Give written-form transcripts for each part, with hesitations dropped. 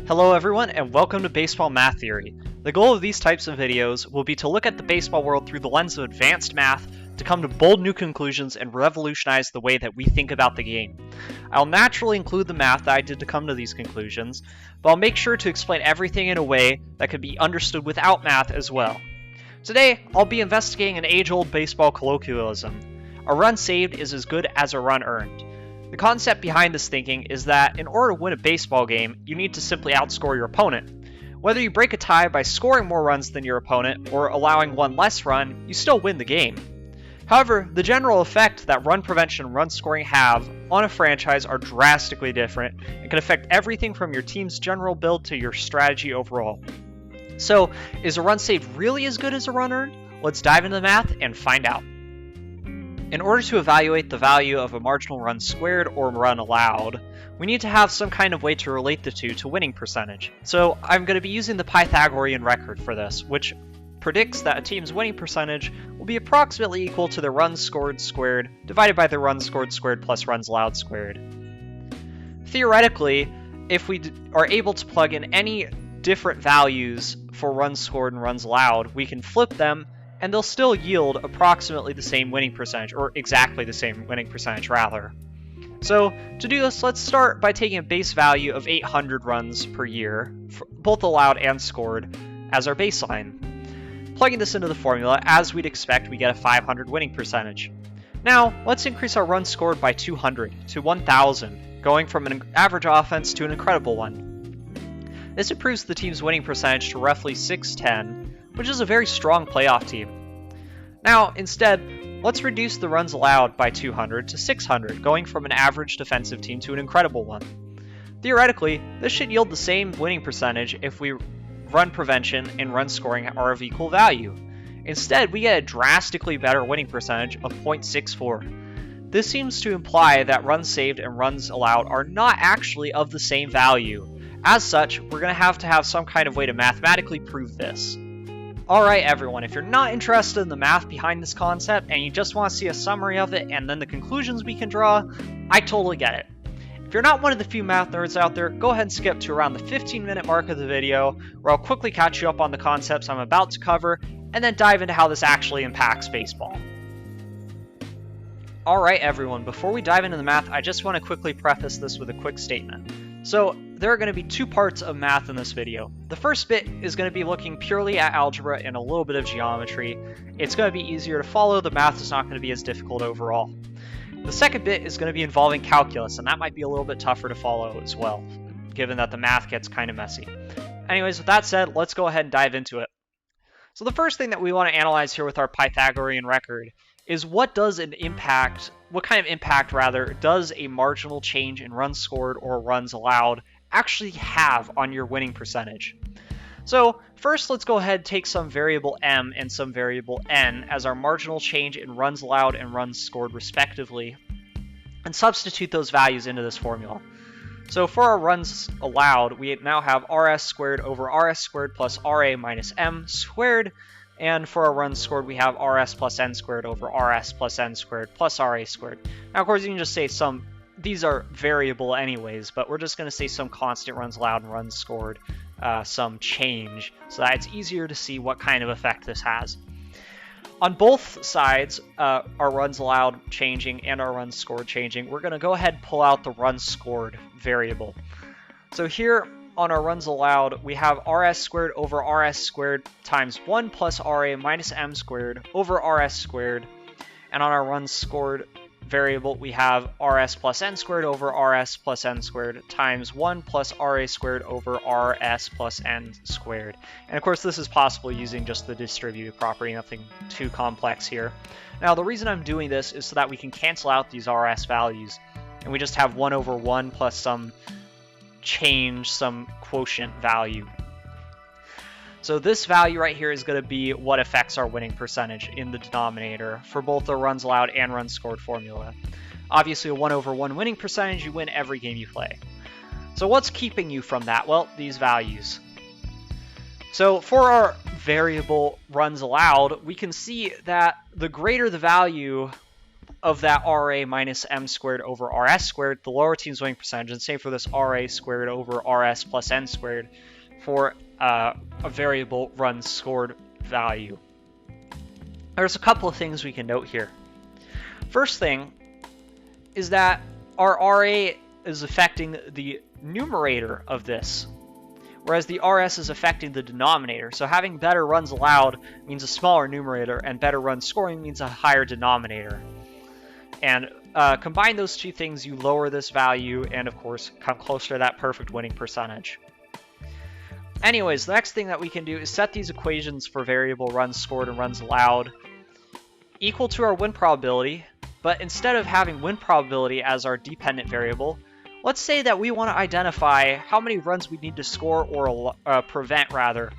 Hello everyone and welcome to Baseball Math Theory. The goal of these types of videos will be to look at the baseball world through the lens of advanced math to come to bold new conclusions and revolutionize the way that we think about the game. I'll naturally include the math that I did to come to these conclusions, but I'll make sure to explain everything in a way that could be understood without math as well. Today, I'll be investigating an age-old baseball colloquialism. A run saved is as good as a run earned. The concept behind this thinking is that in order to win a baseball game, you need to simply outscore your opponent. Whether you break a tie by scoring more runs than your opponent or allowing one less run, you still win the game. However, the general effect that run prevention and run scoring have on a franchise are drastically different and can affect everything from your team's general build to your strategy overall. So, is a run saved really as good as a run earned? Let's dive into the math and find out. In order to evaluate the value of a marginal run squared or run allowed, we need to have some kind of way to relate the two to winning percentage. So I'm going to be using the Pythagorean Record for this, which predicts that a team's winning percentage will be approximately equal to the runs scored squared divided by the runs scored squared plus runs allowed squared. Theoretically, if we are able to plug in any different values for runs scored and runs allowed, we can flip them and they'll still yield approximately the same winning percentage, or exactly the same winning percentage rather. So to do this, let's start by taking a base value of 800 runs per year, both allowed and scored, as our baseline. Plugging this into the formula, as we'd expect, we get a 500 winning percentage. Now, let's increase our runs scored by 200 to 1,000, going from an average offense to an incredible one. This improves the team's winning percentage to roughly 610, which is a very strong playoff team. Now, instead, let's reduce the runs allowed by 200 to 600, going from an average defensive team to an incredible one. Theoretically, this should yield the same winning percentage if we run prevention and run scoring are of equal value. Instead, we get a drastically better winning percentage of 0.64. This seems to imply that runs saved and runs allowed are not actually of the same value. As such, we're going to have some kind of way to mathematically prove this. Alright everyone, if you're not interested in the math behind this concept and you just want to see a summary of it and then the conclusions we can draw, I totally get it. If you're not one of the few math nerds out there, go ahead and skip to around the 15-minute mark of the video where I'll quickly catch you up on the concepts I'm about to cover and then dive into how this actually impacts baseball. Alright everyone, before we dive into the math, I just want to quickly preface this with a quick statement. So, there are going to be two parts of math in this video. The first bit is going to be looking purely at algebra and a little bit of geometry. It's going to be easier to follow, the math is not going to be as difficult overall. The second bit is going to be involving calculus, and that might be a little bit tougher to follow as well, given that the math gets kind of messy. Anyways, with that said, let's go ahead and dive into it. So the first thing that we want to analyze here with our Pythagorean record is what kind of impact does a marginal change in runs scored or runs allowed actually have on your winning percentage. So first, let's go ahead and take some variable m and some variable n as our marginal change in runs allowed and runs scored respectively, and substitute those values into this formula. So for our runs allowed, we now have rs squared over rs squared plus ra minus m squared, and for our runs scored, we have rs plus n squared over rs plus n squared plus ra squared. Now, of course, you can just say these are variable anyways, but we're just going to say some constant runs allowed and runs scored, some change, so that it's easier to see what kind of effect this has. On both sides, our runs allowed changing and our runs scored changing, we're going to go ahead and pull out the runs scored variable. So here on our runs allowed, we have rs squared over rs squared times 1 plus ra minus m squared over rs squared, and on our runs scored variable, we have rs plus n squared over rs plus n squared times 1 plus ra squared over rs plus n squared. And of course, this is possible using just the distributive property, nothing too complex here. Now, the reason I'm doing this is so that we can cancel out these rs values, and we just have 1 over 1 plus some change, some quotient value. So this value right here is going to be what affects our winning percentage in the denominator for both the runs allowed and runs scored formula. Obviously, a 1 over 1 winning percentage, you win every game you play. So what's keeping you from that? Well, these values. So for our variable runs allowed, we can see that the greater the value of that RA minus M squared over RS squared, the lower team's winning percentage, and same for this RA squared over RS plus N squared for a variable runs scored value. There's a couple of things we can note here. First thing is that our RA is affecting the numerator of this, whereas the RS is affecting the denominator. So having better runs allowed means a smaller numerator, and better runs scoring means a higher denominator. And combine those two things, you lower this value, and of course come closer to that perfect winning percentage. Anyways, the next thing that we can do is set these equations for variable runs scored and runs allowed equal to our win probability, but instead of having win probability as our dependent variable, let's say that we want to identify how many runs we need to score or prevent rather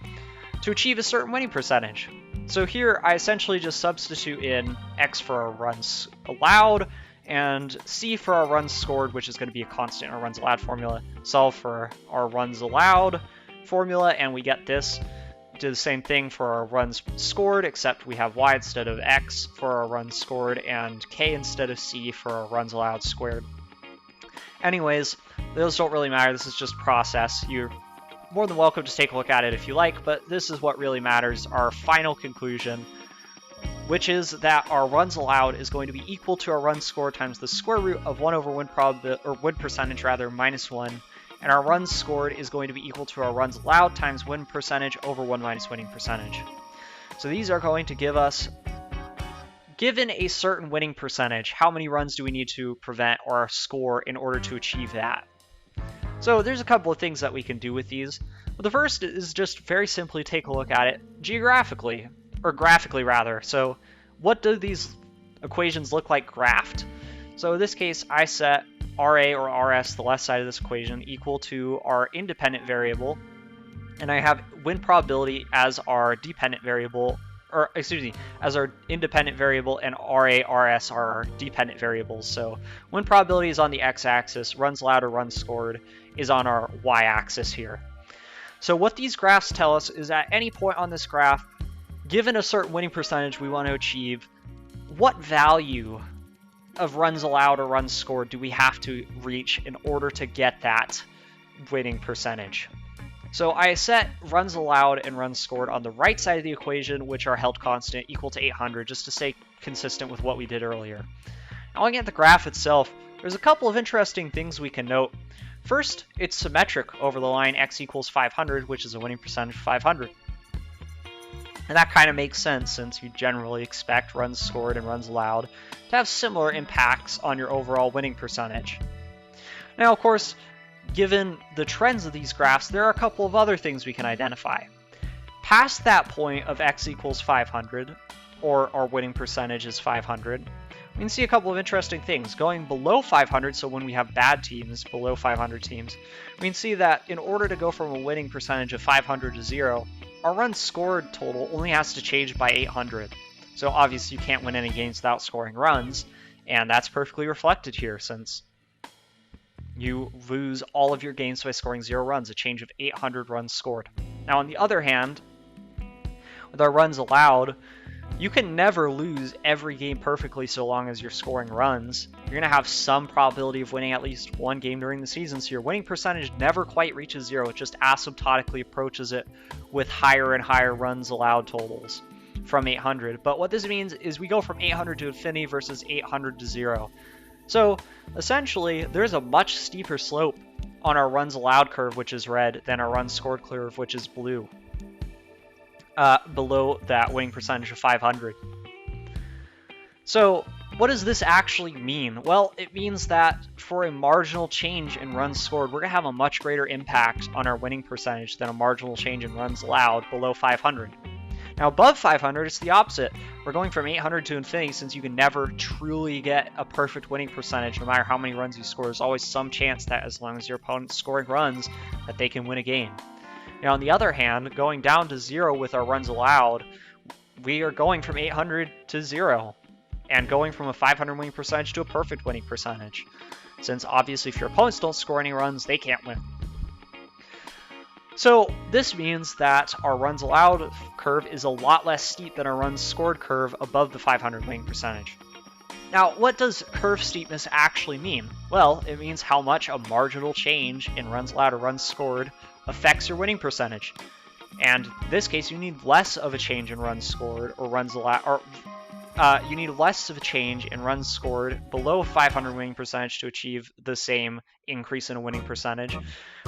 to achieve a certain winning percentage. So here I essentially just substitute in X for our runs allowed and C for our runs scored, which is going to be a constant in our runs allowed formula. Solve for our runs allowed formula, and we get this. Do the same thing for our runs scored, except we have Y instead of X for our runs scored and K instead of C for our runs allowed squared. Anyways, those don't really matter. This is just process. You're more than welcome to take a look at it if you like, but this is what really matters, our final conclusion, which is that our runs allowed is going to be equal to our runs scored times the square root of 1 over win percentage minus 1, and our runs scored is going to be equal to our runs allowed times win percentage over 1 minus winning percentage. So these are going to give us, given a certain winning percentage, how many runs do we need to prevent or score in order to achieve that? So there's a couple of things that we can do with these. But the first is just very simply take a look at it geographically, or graphically rather. So what do these equations look like graphed? So in this case, I set RA or RS, the left side of this equation, equal to our independent variable, and I have win probability as our dependent variable, or excuse me, as our independent variable, and RA, RS are our dependent variables. So win probability is on the x-axis, runs allowed or runs scored is on our y-axis here. So what these graphs tell us is at any point on this graph, given a certain winning percentage we want to achieve, what value of runs allowed or runs scored do we have to reach in order to get that winning percentage? So I set runs allowed and runs scored on the right side of the equation, which are held constant, equal to 800, just to stay consistent with what we did earlier. Now looking at the graph itself, there's a couple of interesting things we can note. First, it's symmetric over the line x equals 500, which is a winning percentage of 500. And that kind of makes sense since you generally expect runs scored and runs allowed to have similar impacts on your overall winning percentage. Now, of course, given the trends of these graphs, there are a couple of other things we can identify. Past that point of x equals 500, or our winning percentage is 500, we can see a couple of interesting things. Going below 500, so when we have bad teams, below 500 teams, we can see that in order to go from a winning percentage of 500 to 0, our runs scored total only has to change by 800. So obviously you can't win any games without scoring runs, and that's perfectly reflected here since you lose all of your games by scoring 0 runs, a change of 800 runs scored. Now on the other hand, with our runs allowed, you can never lose every game perfectly so long as you're scoring runs. You're going to have some probability of winning at least one game during the season, so your winning percentage never quite reaches 0. It just asymptotically approaches it with higher and higher runs allowed totals from 800. But what this means is we go from 800 to infinity versus 800 to 0. So essentially, there's a much steeper slope on our runs allowed curve, which is red, than our runs scored curve, which is blue. Below that winning percentage of 500. So what does this actually mean? Well, it means that for a marginal change in runs scored, we're going to have a much greater impact on our winning percentage than a marginal change in runs allowed below 500. Now above 500, it's the opposite. We're going from 800 to infinity since you can never truly get a perfect winning percentage no matter how many runs you score. There's always some chance that as long as your opponent's scoring runs, that they can win a game. Now, on the other hand, going down to 0 with our runs allowed, we are going from 800 to 0 and going from a 500 winning percentage to a perfect winning percentage. Since obviously if your opponents don't score any runs, they can't win. So this means that our runs allowed curve is a lot less steep than our runs scored curve above the 500 winning percentage. Now, what does curve steepness actually mean? Well, it means how much a marginal change in runs allowed or runs scored affects your winning percentage. And in this case, you need less of a change in runs scored or runs allowed, or you need less of a change in runs scored below 500 winning percentage to achieve the same increase in a winning percentage,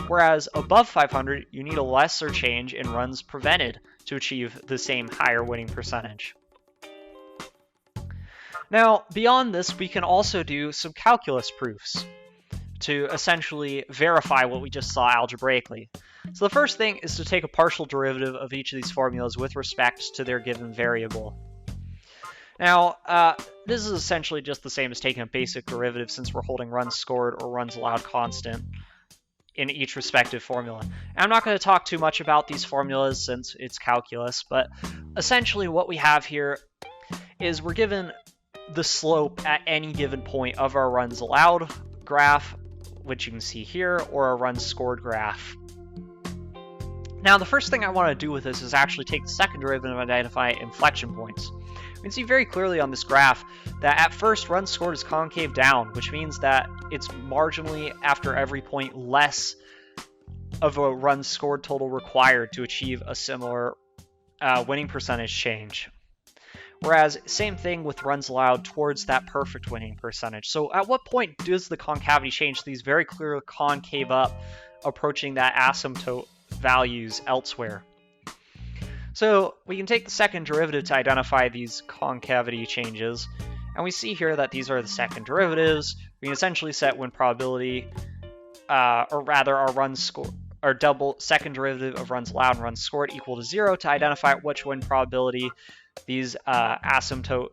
whereas above 500, you need a lesser change in runs prevented to achieve the same higher winning percentage. Now, beyond this, we can also do some calculus proofs to essentially verify what we just saw algebraically. So the first thing is to take a partial derivative of each of these formulas with respect to their given variable. Now, this is essentially just the same as taking a basic derivative since we're holding runs scored or runs allowed constant in each respective formula. And I'm not going to talk too much about these formulas since it's calculus, but essentially what we have here is we're given the slope at any given point of our runs allowed graph, which you can see here, or a runs scored graph. Now, the first thing I want to do with this is actually take the second derivative and identify inflection points. We can see very clearly on this graph that at first runs scored is concave down, which means that it's marginally after every point less of a runs scored total required to achieve a similar winning percentage change. Whereas, same thing with runs allowed towards that perfect winning percentage. So at what point does the concavity change to these very clear concave up, approaching that asymptote values elsewhere? So we can take the second derivative to identify these concavity changes, and we see here that these are the second derivatives. We can essentially set win probability, or rather our runs score, our double second derivative of runs allowed and runs scored equal to 0 to identify which win probability these asymptote,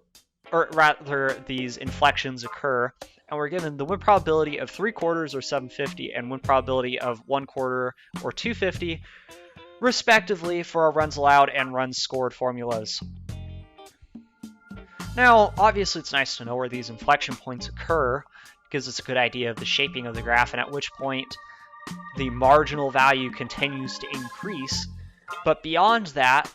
or rather these inflections occur. And we're given the win probability of 3/4 or 750 and win probability of 1/4 or 250, respectively, for our runs allowed and runs scored formulas. Now, obviously it's nice to know where these inflection points occur, because it's a good idea of the shaping of the graph and at which point the marginal value continues to increase. But beyond that,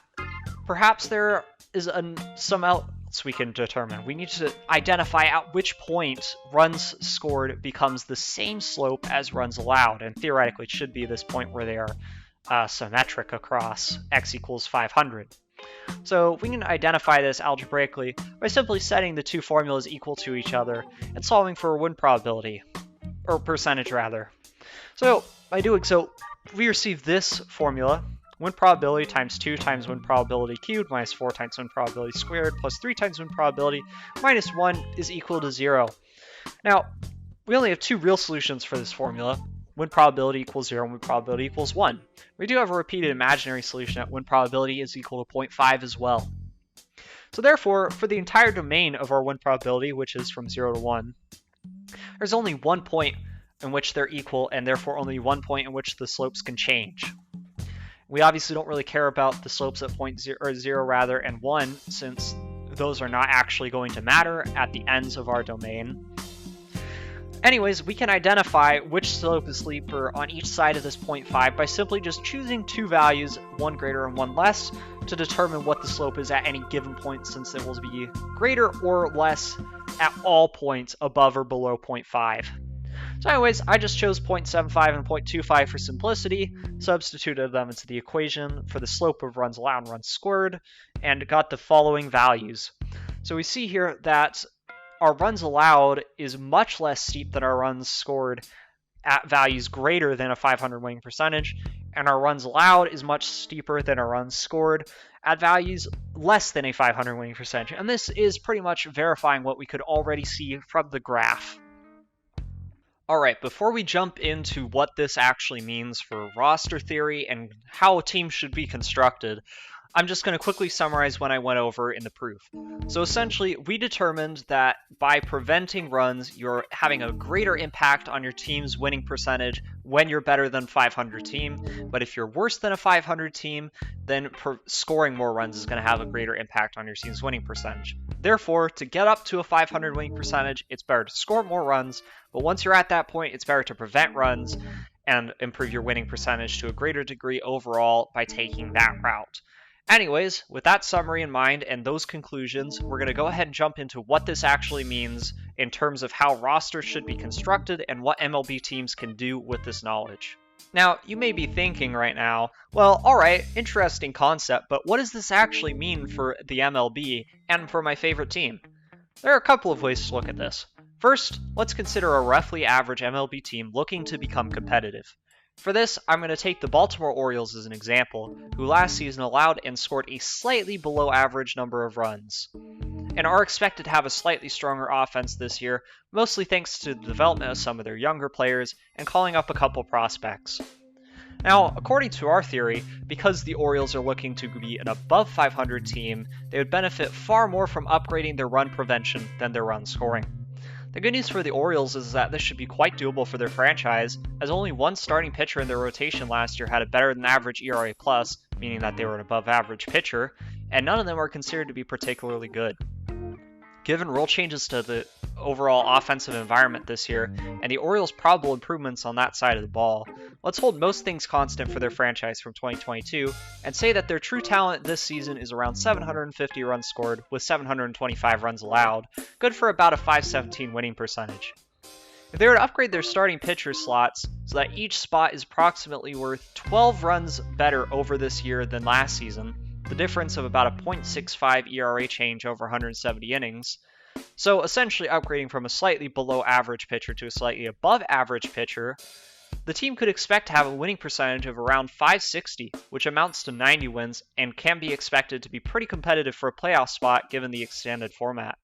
perhaps there is some else we can determine. We need to identify at which point runs scored becomes the same slope as runs allowed, and theoretically it should be this point where they are symmetric across x equals 500. So we can identify this algebraically by simply setting the two formulas equal to each other and solving for a win probability, or percentage rather. So by doing so, we receive this formula: win probability times 2 times win probability cubed minus 4 times win probability squared plus 3 times win probability minus 1 is equal to 0. Now, we only have two real solutions for this formula: win probability equals 0 and win probability equals 1. We do have a repeated imaginary solution at win probability is equal to 0.5 as well. So therefore, for the entire domain of our win probability, which is from 0 to 1, there's only one point in which they're equal, and therefore only one point in which the slopes can change. We obviously don't really care about the slopes at point 0 rather and 1, since those are not actually going to matter at the ends of our domain. Anyways, we can identify which slope is steeper on each side of this 0.5 by simply just choosing two values, one greater and one less, to determine what the slope is at any given point, since it will be greater or less at all points above or below 0.5. So anyways, I just chose 0.75 and 0.25 for simplicity, substituted them into the equation for the slope of runs allowed and runs scored, and got the following values. So we see here that our runs allowed is much less steep than our runs scored at values greater than a 500 winning percentage, and our runs allowed is much steeper than our runs scored at values less than a 500 winning percentage. And this is pretty much verifying what we could already see from the graph. Alright, before we jump into what this actually means for roster theory and how a team should be constructed, I'm just going to quickly summarize what I went over in the proof. So essentially, we determined that by preventing runs, you're having a greater impact on your team's winning percentage when you're better than 500 team. But if you're worse than a 500 team, then scoring more runs is going to have a greater impact on your team's winning percentage. Therefore, to get up to a 500 winning percentage, it's better to score more runs. But once you're at that point, it's better to prevent runs and improve your winning percentage to a greater degree overall by taking that route. Anyways, with that summary in mind and those conclusions, we're going to go ahead and jump into what this actually means in terms of how rosters should be constructed and what MLB teams can do with this knowledge. Now, you may be thinking right now, well, alright, interesting concept, but what does this actually mean for the MLB and for my favorite team? There are a couple of ways to look at this. First, let's consider a roughly average MLB team looking to become competitive. For this, I'm going to take the Baltimore Orioles as an example, who last season allowed and scored a slightly below average number of runs, and are expected to have a slightly stronger offense this year, mostly thanks to the development of some of their younger players and calling up a couple prospects. Now, according to our theory, because the Orioles are looking to be an above 500 team, they would benefit far more from upgrading their run prevention than their run scoring. The good news for the Orioles is that this should be quite doable for their franchise, as only one starting pitcher in their rotation last year had a better than average ERA+, meaning that they were an above average pitcher, and none of them are considered to be particularly good. Given rule changes to the overall offensive environment this year, and the Orioles' probable improvements on that side of the ball, let's hold most things constant for their franchise from 2022, and say that their true talent this season is around 750 runs scored with 725 runs allowed, good for about a .517 winning percentage. If they were to upgrade their starting pitcher slots so that each spot is approximately worth 12 runs better over this year than last season, the difference of about a .65 ERA change over 170 innings, so essentially upgrading from a slightly below average pitcher to a slightly above average pitcher, the team could expect to have a winning percentage of around .560, which amounts to 90 wins and can be expected to be pretty competitive for a playoff spot given the extended format.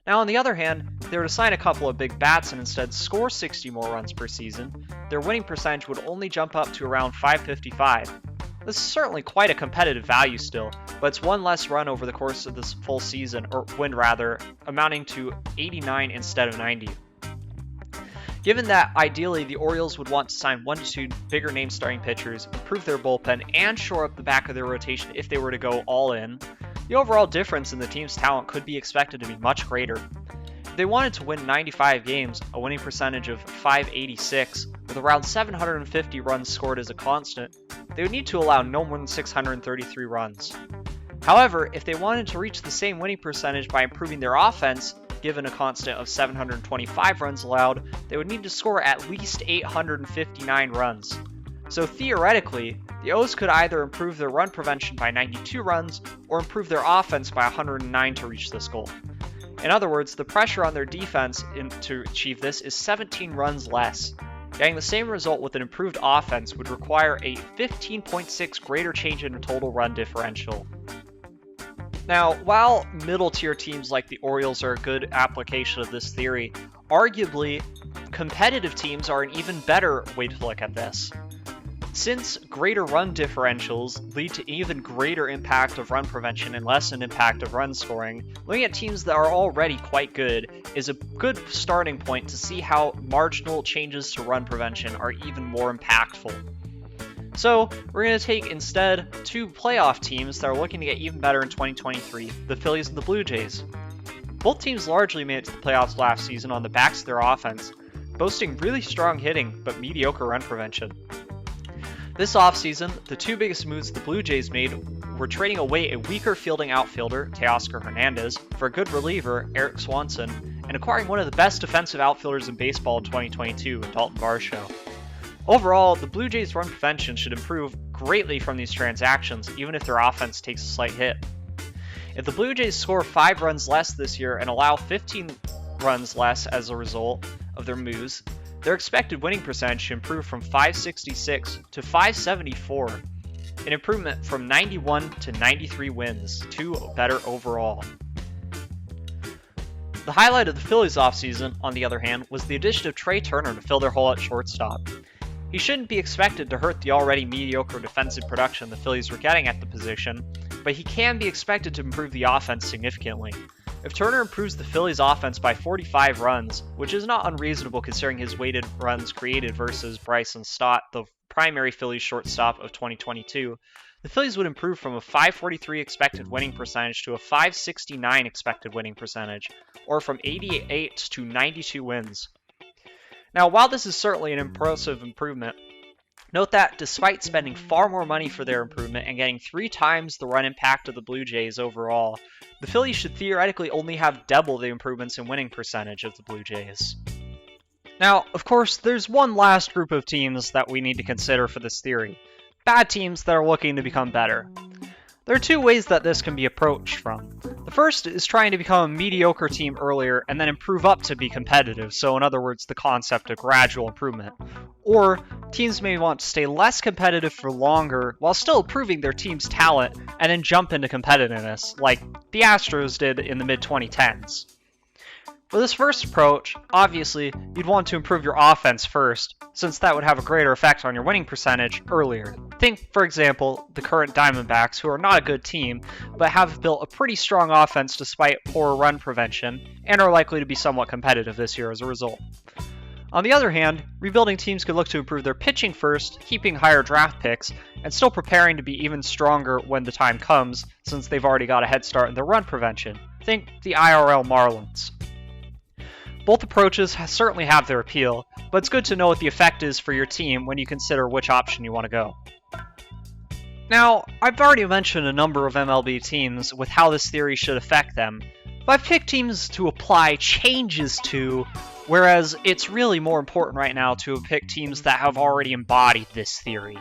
Now on the other hand, if they were to sign a couple of big bats and instead score 60 more runs per season, their winning percentage would only jump up to around .555. This is certainly quite a competitive value still, but it's one less run over the course of this full season, or win rather, amounting to 89 instead of 90. Given that ideally the Orioles would want to sign 1 to 2 bigger name starting pitchers, improve their bullpen, and shore up the back of their rotation if they were to go all in, the overall difference in the team's talent could be expected to be much greater. If they wanted to win 95 games, a winning percentage of .586, with around 750 runs scored as a constant, they would need to allow no more than 633 runs. However, if they wanted to reach the same winning percentage by improving their offense, given a constant of 725 runs allowed, they would need to score at least 859 runs. So theoretically, the O's could either improve their run prevention by 92 runs, or improve their offense by 109 to reach this goal. In other words, the pressure on their defense to achieve this is 17 runs less. Getting the same result with an improved offense would require a 15.6 greater change in total run differential. Now, while middle-tier teams like the Orioles are a good application of this theory, arguably, competitive teams are an even better way to look at this. Since greater run differentials lead to even greater impact of run prevention and less an impact of run scoring, looking at teams that are already quite good is a good starting point to see how marginal changes to run prevention are even more impactful. So, we're going to take instead 2 playoff teams that are looking to get even better in 2023, the Phillies and the Blue Jays. Both teams largely made it to the playoffs last season on the backs of their offense, boasting really strong hitting but mediocre run prevention. This offseason, the 2 biggest moves the Blue Jays made were trading away a weaker fielding outfielder, Teoscar Hernandez, for a good reliever, Eric Swanson, and acquiring one of the best defensive outfielders in baseball in 2022, Dalton Varsho. Overall, the Blue Jays' run prevention should improve greatly from these transactions, even if their offense takes a slight hit. If the Blue Jays score 5 runs less this year and allow 15 runs less as a result of their moves, their expected winning percentage should improve from .566 to .574, an improvement from 91 to 93 wins, 2 better overall. The highlight of the Phillies offseason, on the other hand, was the addition of Trey Turner to fill their hole at shortstop. He shouldn't be expected to hurt the already mediocre defensive production the Phillies were getting at the position, but he can be expected to improve the offense significantly. If Turner improves the Phillies' offense by 45 runs, which is not unreasonable considering his weighted runs created versus Bryson Stott, the primary Phillies shortstop of 2022, the Phillies would improve from a .543 expected winning percentage to a .569 expected winning percentage, or from 88 to 92 wins. Now, while this is certainly an impressive improvement, Note that despite spending far more money for their improvement and getting 3 times the run impact of the Blue Jays overall, the Phillies should theoretically only have double the improvements in winning percentage of the Blue Jays. Now, of course, there's one last group of teams that we need to consider for this theory. Bad teams that are looking to become better. There are 2 ways that this can be approached from. The first is trying to become a mediocre team earlier and then improve up to be competitive, so in other words, the concept of gradual improvement. Or, teams may want to stay less competitive for longer while still improving their team's talent and then jump into competitiveness, like the Astros did in the mid-2010s. For this first approach, obviously, you'd want to improve your offense first, since that would have a greater effect on your winning percentage earlier. Think, for example, the current Diamondbacks, who are not a good team, but have built a pretty strong offense despite poor run prevention, and are likely to be somewhat competitive this year as a result. On the other hand, rebuilding teams could look to improve their pitching first, keeping higher draft picks, and still preparing to be even stronger when the time comes, since they've already got a head start in their run prevention. Think the IRL Marlins. Both approaches certainly have their appeal, but it's good to know what the effect is for your team when you consider which option you want to go. Now, I've already mentioned a number of MLB teams with how this theory should affect them, but I've picked teams to apply changes to, whereas it's really more important right now to pick teams that have already embodied this theory.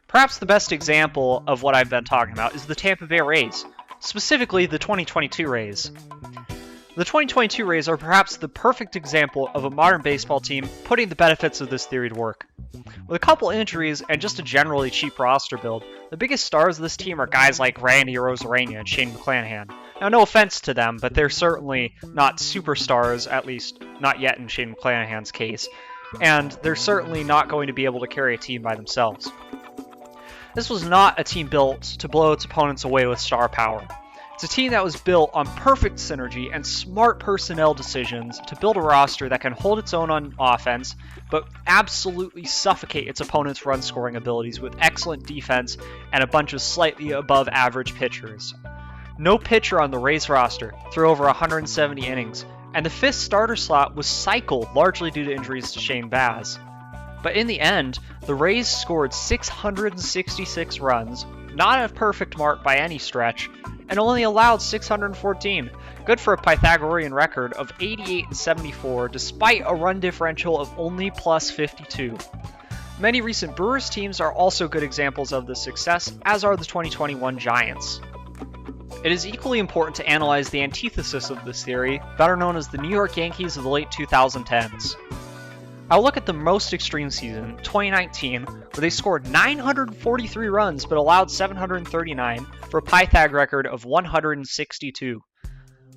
Perhaps the best example of what I've been talking about is the Tampa Bay Rays, specifically the 2022 Rays. The 2022 Rays are perhaps the perfect example of a modern baseball team putting the benefits of this theory to work. With a couple injuries and just a generally cheap roster build, the biggest stars of this team are guys like Randy Arozarena and Shane McClanahan. Now, no offense to them, but they're certainly not superstars, at least not yet in Shane McClanahan's case, and they're certainly not going to be able to carry a team by themselves. This was not a team built to blow its opponents away with star power. It's a team that was built on perfect synergy and smart personnel decisions to build a roster that can hold its own on offense, but absolutely suffocate its opponent's run-scoring abilities with excellent defense and a bunch of slightly above-average pitchers. No pitcher on the Rays roster threw over 170 innings, and the 5th starter slot was cycled largely due to injuries to Shane Baz. But in the end, the Rays scored 666 runs, not a perfect mark by any stretch, and only allowed 614, good for a Pythagorean record of 88 and 74 despite a run differential of only plus 52. Many recent Brewers teams are also good examples of this success, as are the 2021 Giants. It is equally important to analyze the antithesis of this theory, better known as the New York Yankees of the late 2010s. I'll look at the most extreme season, 2019, where they scored 943 runs but allowed 739 for a Pythag record of 162.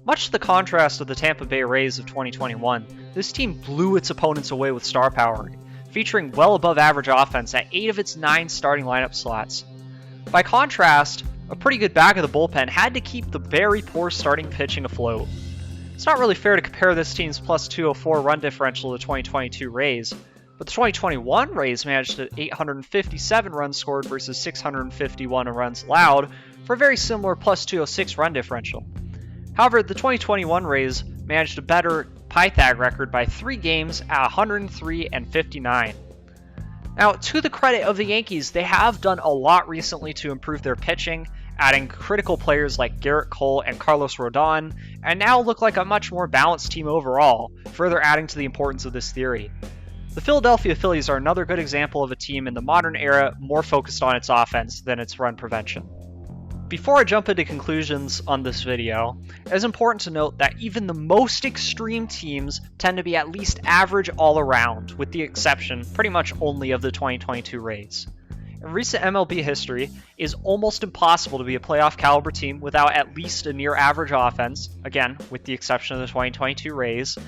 Much to the contrast of the Tampa Bay Rays of 2021, this team blew its opponents away with star power, featuring well above average offense at 8 of its 9 starting lineup slots. By contrast, a pretty good back of the bullpen had to keep the very poor starting pitching afloat. It's not really fair to compare this team's plus 204 run differential to the 2022 Rays, but the 2021 Rays managed to 857 runs scored versus 651 runs allowed for a very similar plus 206 run differential. However, the 2021 Rays managed a better Pythag record by 3 games at 103 and 59. Now, to the credit of the Yankees, they have done a lot recently to improve their pitching, adding critical players like Garrett Cole and Carlos Rodon, and now look like a much more balanced team overall, further adding to the importance of this theory. The Philadelphia Phillies are another good example of a team in the modern era more focused on its offense than its run prevention. Before I jump into conclusions on this video, it is important to note that even the most extreme teams tend to be at least average all around, with the exception pretty much only of the 2022 Rays. In recent MLB history, it is almost impossible to be a playoff caliber team without at least a near average offense, again, with the exception of the 2022 Rays,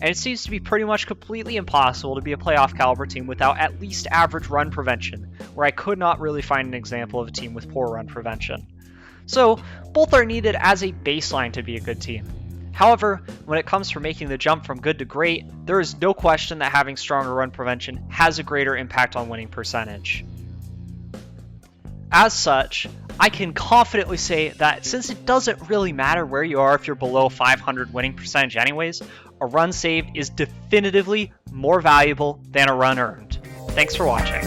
and it seems to be pretty much completely impossible to be a playoff caliber team without at least average run prevention, where I could not really find an example of a team with poor run prevention. So, both are needed as a baseline to be a good team. However, when it comes to making the jump from good to great, there is no question that having stronger run prevention has a greater impact on winning percentage. As such, I can confidently say that since it doesn't really matter where you are if you're below 500 winning percentage anyways, a run saved is definitively more valuable than a run earned. Thanks for watching.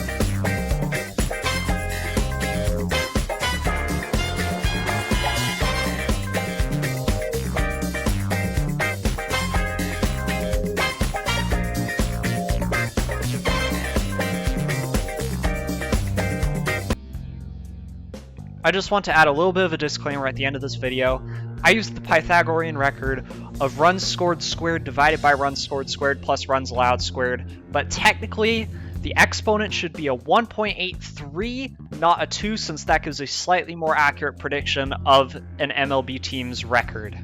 I just want to add a little bit of a disclaimer at the end of this video. I used the Pythagorean record of runs scored squared divided by runs scored squared plus runs allowed squared, but technically the exponent should be a 1.83, not a 2, since that gives a slightly more accurate prediction of an MLB team's record.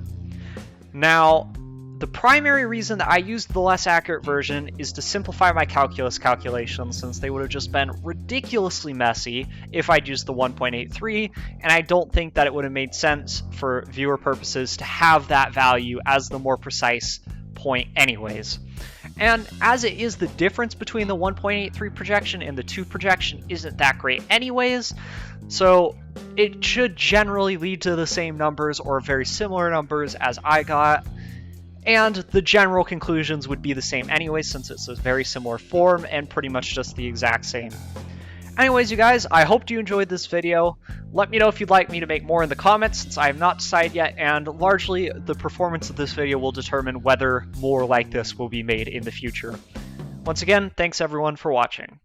Now, the primary reason that I used the less accurate version is to simplify my calculus calculations, since they would have just been ridiculously messy if I'd used the 1.83, and I don't think that it would have made sense for viewer purposes to have that value as the more precise point anyways. And as it is, the difference between the 1.83 projection and the 2 projection isn't that great anyways, so it should generally lead to the same numbers or very similar numbers as I got. And the general conclusions would be the same anyway, since it's a very similar form and pretty much just the exact same. Anyways, you guys, I hope you enjoyed this video. Let me know if you'd like me to make more in the comments, since I have not decided yet, and largely the performance of this video will determine whether more like this will be made in the future. Once again, thanks everyone for watching.